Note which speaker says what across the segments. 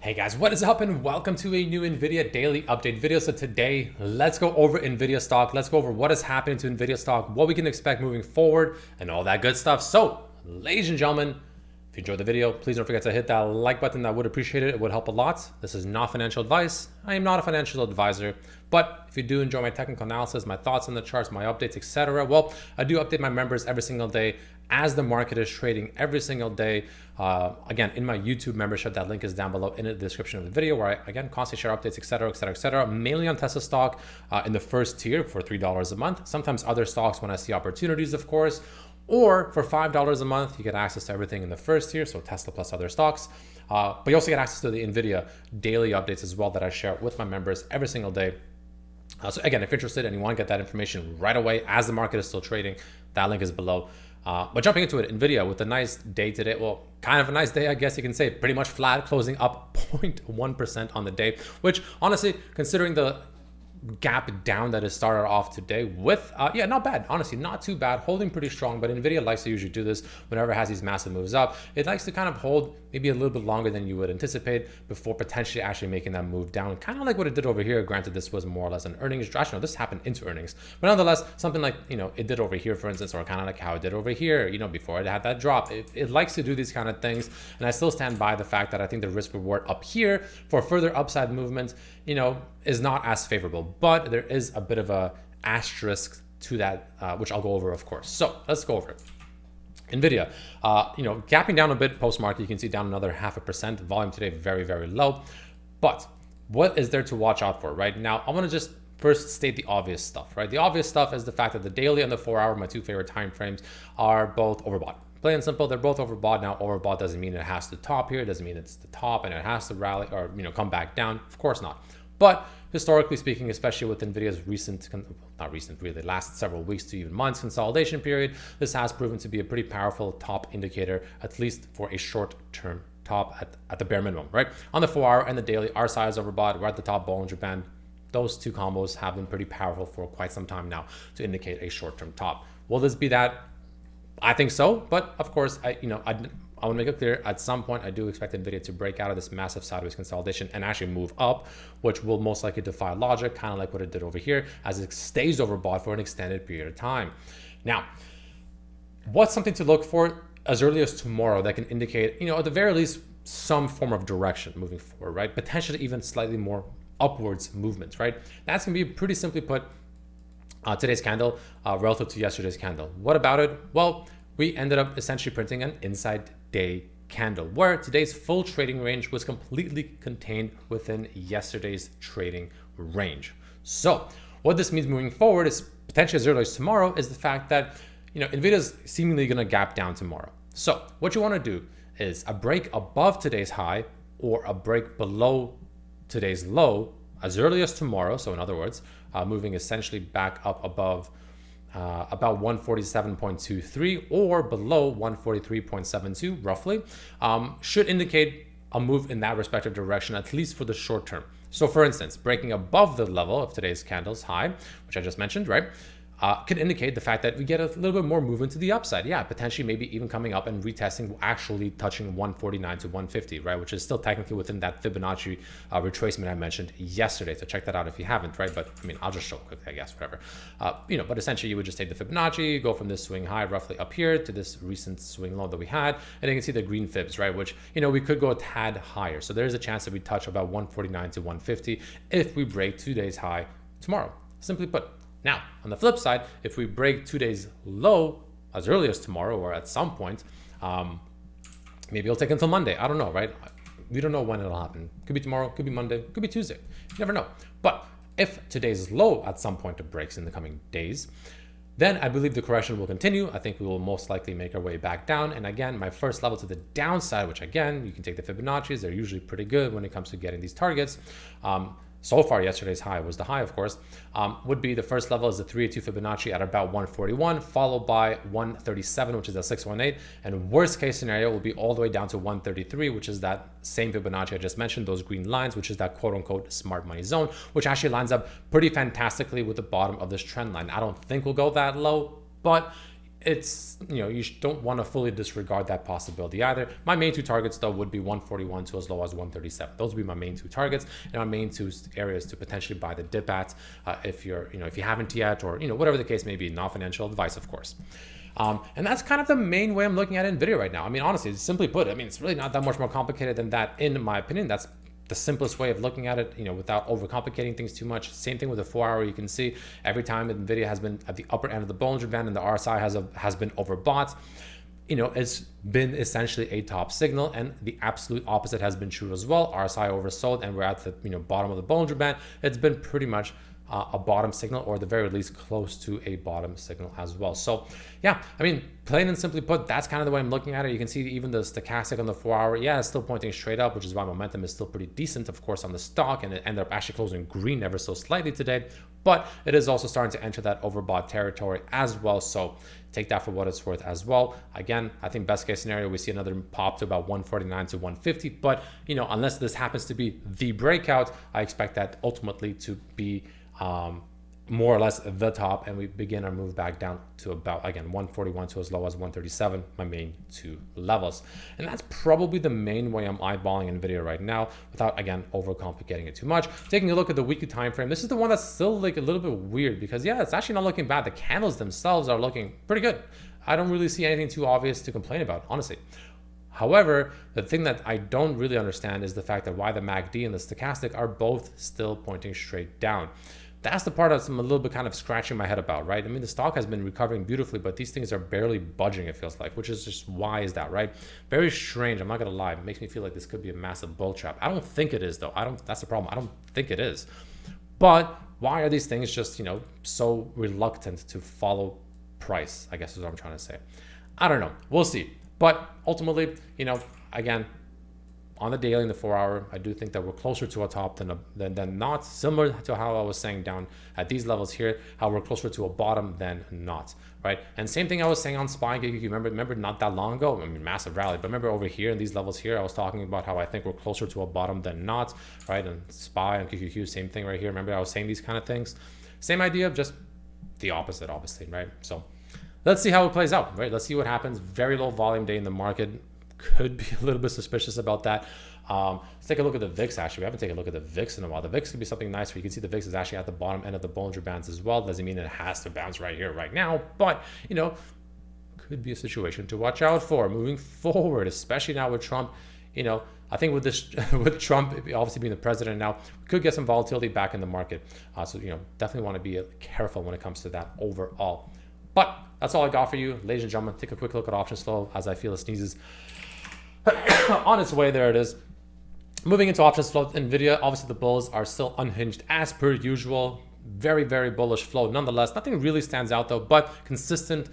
Speaker 1: Hey guys, what is up and welcome to a new Nvidia daily update video. So today, let's go over Nvidia stock. Let's go over what is happening to Nvidia stock, what we can expect moving forward, and all that good stuff. So, ladies and gentlemen, if you enjoyed the video, please don't forget to hit that like button. I would appreciate it. It would help a lot. This is not financial advice. I am not a financial advisor, but if you do enjoy my technical analysis, my thoughts on the charts, my updates, etc., well, I do update my members every single day as the market is trading every single day. Again, in my YouTube membership, that link is down below in the description of the video, where I, again, constantly share updates, etc., etc., etc., mainly on Tesla stock in the first tier for $3 a month. Sometimes other stocks when I see opportunities, of course, or for $5 a month, you get access to everything in the first tier, so Tesla plus other stocks. But you also get access to the Nvidia daily updates as well that I share with my members every single day. So again, if you're interested and you want to get that information right away as the market is still trading, that link is below. But jumping into it, Nvidia with a nice day today, well, kind of a nice day, I guess you can say, pretty much flat, closing up 0.1% on the day, which honestly, considering the gap down that has started off today with, yeah, not bad, honestly, not too bad, holding pretty strong. But Nvidia likes to usually do this whenever it has these massive moves up. It likes to kind of hold maybe a little bit longer than you would anticipate before potentially actually making that move down, kind of like what it did over here. Granted, this was more or less an earnings, actually no, this happened into earnings, but nonetheless, something like, you know, it did over here, for instance, or kind of like how it did over here, you know, before it had that drop. It likes to do these kind of things, and I still stand by the fact that I think the risk reward up here for further upside movement, you know, is not as favorable, but there is a bit of a asterisk to that, which I'll go over, of course. So let's go over it. Nvidia, you know, gapping down a bit post-market. You can see down another 0.5%. Volume today very, very low. But what is there to watch out for right now? I want to just first state the obvious stuff, right? The obvious stuff is the fact that the daily and the 4-hour, my two favorite time frames, are both overbought. Plain and simple, they're both overbought. Now, overbought doesn't mean it has to top here. It doesn't mean it's the top and it has to rally or, you know, come back down. Of course not. But historically speaking, especially with Nvidia's recent, not recent, really, last several weeks to even months consolidation period, this has proven to be a pretty powerful top indicator, at least for a short-term top at the bare minimum, right? On the 4-hour and the daily, our side is overbought. We're at the top, Bollinger Band. Those two combos have been pretty powerful for quite some time now to indicate a short-term top. Will this be that? I think so, but of course, I want to make it clear, at some point, I do expect Nvidia to break out of this massive sideways consolidation and actually move up, which will most likely defy logic, kind of like what it did over here, as it stays overbought for an extended period of time. Now, what's something to look for as early as tomorrow that can indicate, you know, at the very least, some form of direction moving forward, right? Potentially even slightly more upwards movements, right? That's going to be pretty simply put, today's candle relative to yesterday's candle. What about it? Well, we ended up essentially printing an inside day candle where today's full trading range was completely contained within yesterday's trading range. So what this means moving forward is potentially as early as tomorrow is the fact that, you know, Nvidia is seemingly going to gap down tomorrow. So what you want to do is a break above today's high or a break below today's low as early as tomorrow. So in other words, moving essentially back up above about 147.23 or below 143.72 roughly, should indicate a move in that respective direction, at least for the short term. So for instance, breaking above the level of today's candle's high, which I just mentioned, right, could indicate the fact that we get a little bit more movement to the upside. Yeah, potentially maybe even coming up and retesting, actually touching 149 to 150, right? Which is still technically within that Fibonacci retracement I mentioned yesterday. So check that out if you haven't, right? But I mean, I'll just show quickly, I guess, whatever. You know, but essentially you would just take the Fibonacci, go from this swing high roughly up here to this recent swing low that we had. And you can see the green fibs, right? Which, you know, we could go a tad higher. So there's a chance that we touch about 149 to 150 if we break today's high tomorrow, simply put. Now, on the flip side, if we break today's low as early as tomorrow or at some point, maybe it'll take until Monday. I don't know, right? We don't know when it'll happen. Could be tomorrow, could be Monday, could be Tuesday. You never know. But if today's low at some point it breaks in the coming days, then I believe the correction will continue. I think we will most likely make our way back down. And again, my first level to the downside, which again, you can take the Fibonacci's, they're usually pretty good when it comes to getting these targets. So far, yesterday's high was the high, of course, would be the first level is the 382 Fibonacci at about 141, followed by 137, which is a 618. And worst case scenario will be all the way down to 133, which is that same Fibonacci I just mentioned, those green lines, which is that quote unquote smart money zone, which actually lines up pretty fantastically with the bottom of this trend line. I don't think we'll go that low, but it's, you don't want to fully disregard that possibility either. My main two targets though would be 141 to as low as 137. Those would be my main two targets, and my main two areas to potentially buy the dip at, if you're, if you haven't yet, or whatever the case may be. Not financial advice, of course. And that's kind of the main way I'm looking at Nvidia right now. I mean, honestly, simply put, it's really not that much more complicated than that, in my opinion. That's the simplest way of looking at it, without overcomplicating things too much. Same thing with the 4-hour. You can see every time Nvidia has been at the upper end of the Bollinger Band and the RSI has been overbought, it's been essentially a top signal, and the absolute opposite has been true as well. RSI oversold, and we're at the bottom of the Bollinger Band. It's been pretty much a bottom signal, or at the very least close to a bottom signal as well. So yeah, plain and simply put, that's kind of the way I'm looking at it. You can see even the stochastic on the 4-hour, yeah, it's still pointing straight up, which is why momentum is still pretty decent, of course, on the stock, and it ended up actually closing green ever so slightly today. But it is also starting to enter that overbought territory as well. So take that for what it's worth as well. Again, I think best case scenario, we see another pop to about 149 to 150. But unless this happens to be the breakout, I expect that ultimately to be more or less the top, and we begin our move back down to about, again, 141 to as low as 137, my main two levels. And that's probably the main way I'm eyeballing Nvidia right now, without, again, overcomplicating it too much. Taking a look at the weekly time frame, this is the one that's still like a little bit weird, because yeah, it's actually not looking bad. The candles themselves are looking pretty good. I don't really see anything too obvious to complain about, honestly. However, the thing that I don't really understand is the fact that why the MACD and the stochastic are both still pointing straight down. That's the part that I'm a little bit kind of scratching my head about, right? The stock has been recovering beautifully, but these things are barely budging, it feels like, which is just, why is that, right? Very strange. I'm not gonna lie. It makes me feel like this could be a massive bull trap. I don't think it is, though. That's the problem. I don't think it is. But why are these things just, so reluctant to follow price, I guess is what I'm trying to say. I don't know. We'll see. But ultimately, again, on the daily and the 4-hour, I do think that we're closer to a top than not. Similar to how I was saying down at these levels here, how we're closer to a bottom than not, right? And same thing I was saying on SPY and QQQ. Remember not that long ago, massive rally, but remember over here in these levels here, I was talking about how I think we're closer to a bottom than not, right? And SPY and QQQ, same thing right here. Remember I was saying these kind of things. Same idea, just the opposite, obviously, right? So let's see how it plays out, right? Let's see what happens. Very low volume day in the market. Could be a little bit suspicious about that. Let's take a look at the VIX. Actually, we haven't taken a look at the VIX in a while. The VIX could be something nice where you can see the VIX is actually at the bottom end of the Bollinger Bands as well. Doesn't mean it has to bounce right here, right now, but could be a situation to watch out for moving forward, especially now with Trump. I think with this, with Trump obviously being the president now, we could get some volatility back in the market. So definitely want to be careful when it comes to that overall. But that's all I got for you, ladies and gentlemen. Take a quick look at options flow as I feel it sneezes on its way. There it is. Moving into options flow, Nvidia, obviously the bulls are still unhinged as per usual. Very, very bullish flow. Nonetheless, nothing really stands out though, but consistent.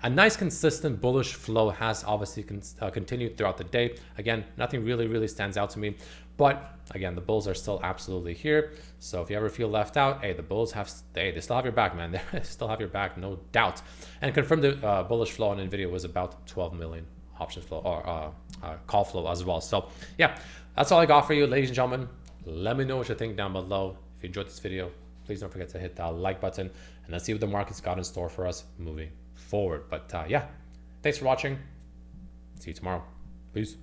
Speaker 1: A nice consistent bullish flow has obviously continued throughout the day. Again, nothing really stands out to me. But again, the bulls are still absolutely here. So if you ever feel left out, hey, the bulls they still have your back, man. They still have your back, no doubt. And confirmed the bullish flow on Nvidia was about 12 million options flow, or call flow as well. So yeah, that's all I got for you, ladies and gentlemen. Let me know what you think down below. If you enjoyed this video, please don't forget to hit that like button, and let's see what the market's got in store for us moving forward. But yeah, thanks for watching. See you tomorrow. Peace.